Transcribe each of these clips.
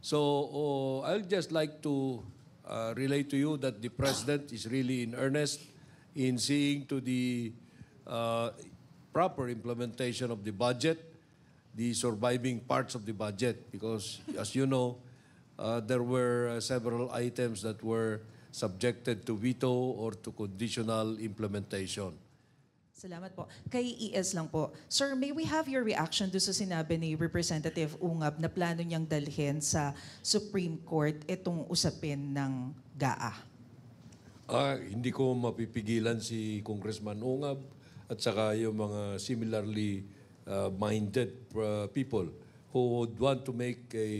So I'll just like to relate to you that the President is really in earnest in seeing to the proper implementation of the budget, the surviving parts of the budget, because as you know, there were several items that were subjected to veto or to conditional implementation. Salamat po. Kay ES lang po. Sir, may we have your reaction doon sa sinabi ni Representative Ungab na plano niyang dalhin sa Supreme Court itong usapin ng GAA? Hindi ko mapipigilan si Congressman Ungab at saka yung mga similarly minded people who would want to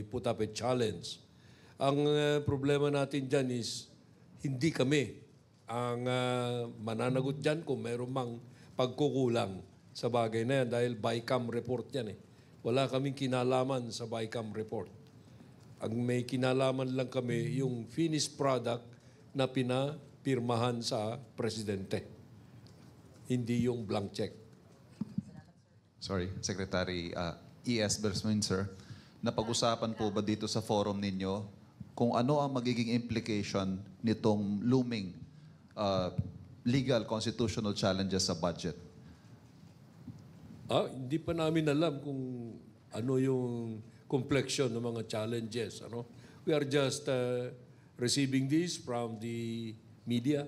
put up a challenge. Ang problema natin dyan is hindi kami ang mananagot dyan kung meron mang pagkukulang sa bagay na yan dahil BICAM report yan eh. Wala kaming kinalaman sa BICAM report. Ang may kinalaman lang kami yung finished product na pinapirmahan sa presidente. Hindi yung blank check. Sorry, Secretary E.S. Bersman, sir. Napag-usapan po ba dito sa forum ninyo kung ano ang magiging implication nitong looming legal constitutional challenges sa budget? Hindi pa namin alam kung ano yung complexion ng mga challenges. Ano? We are just receiving this from the media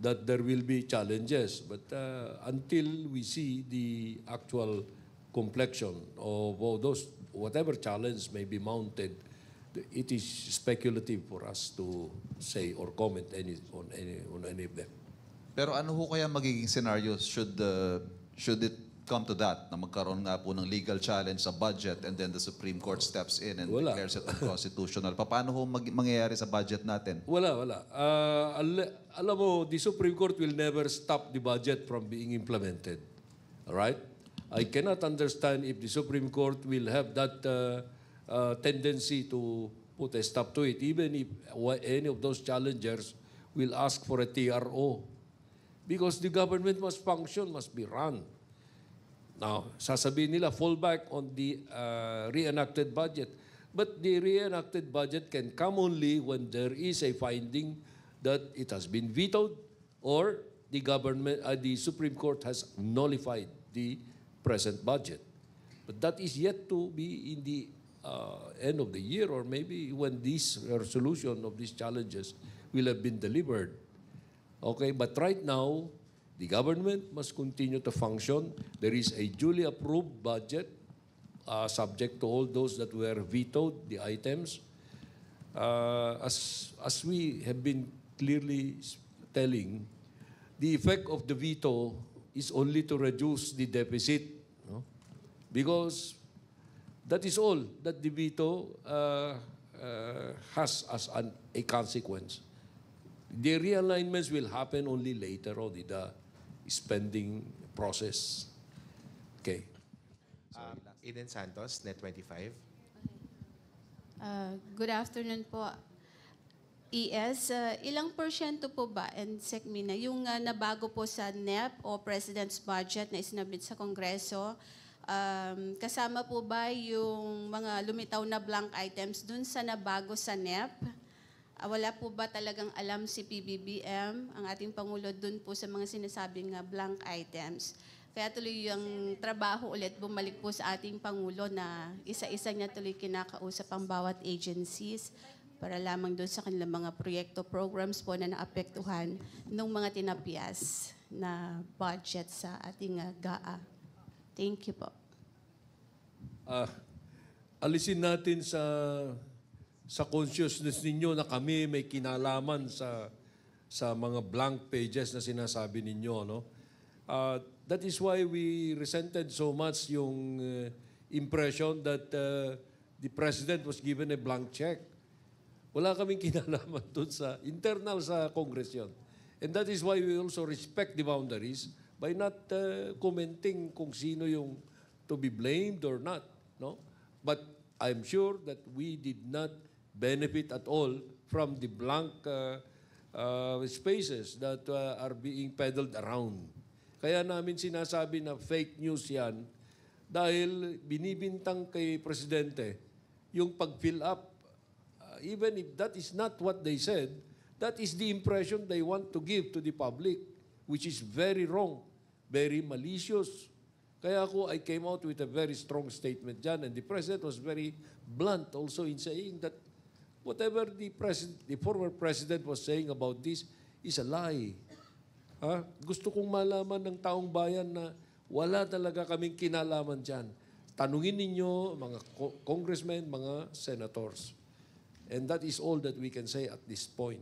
that there will be challenges. But until we see the actual complexion of all those, whatever challenge may be mounted, it is speculative for us to say or comment on any of them. Pero ano ho kaya magiging scenarios should it come to that, na magkaroon nga po ng legal challenge sa budget and then the Supreme Court steps in and declares it unconstitutional? Paano ho mangyayari sa budget natin? Wala. Alam mo, the Supreme Court will never stop the budget from being implemented. All right? I cannot understand if the Supreme Court will have that tendency to put a stop to it, even if any of those challengers will ask for a TRO. Because the government must function, must be run. Now, sasabihin nila, fall back on the reenacted budget. But the reenacted budget can come only when there is a finding that it has been vetoed or the Supreme Court has nullified the present budget. But that is yet to be in the end of the year or maybe when this resolution of these challenges will have been delivered. Okay, but right now, the government must continue to function. There is a duly approved budget subject to all those that were vetoed, the items. As we have been clearly telling, the effect of the veto is only to reduce the deficit. No? Because that is all that the veto has as a consequence. The realignments will happen only later on in the spending process. Okay. Eden Santos, Net25. Good afternoon po. ES, ilang porsyento po ba, and SecMina, yung nabago po sa NEP o President's Budget na isinabit sa Kongreso, kasama po ba yung mga lumitaw na blank items dun sa nabago sa NEP? Wala po ba talagang alam si PBBM, ang ating Pangulo, dun po sa mga sinasabing blank items? Kaya tuloy yung trabaho ulit bumalik po sa ating Pangulo na isa-isa niya tuloy kinakausap ang bawat agencies para lamang doon sa kanilang mga proyekto, programs po na naapektuhan ng mga tinapyas na budget sa ating GAA. Thank you po. Alisin natin sa consciousness ninyo na kami may kinalaman sa mga blank pages na sinasabi ninyo. No? That is why we resented so much yung impression that the President was given a blank check. Wala kaming kinalaman doon sa internal sa Congress yun. And that is why we also respect the boundaries by not commenting kung sino yung to be blamed or not. No? But I'm sure that we did not benefit at all from the blank spaces that are being peddled around. Kaya namin sinasabi na fake news yan dahil binibintang kay Presidente yung pag-fill up even if that is not what they said, that is the impression they want to give to the public, which is very wrong, very malicious. Kaya I came out with a very strong statement dyan, and the President was very blunt also in saying that whatever the former President was saying about this is a lie. Gusto kong malaman ng taong bayan na wala talaga kaming kinalaman dyan. Tanungin ninyo mga congressmen, mga senators. And that is all that we can say at this point.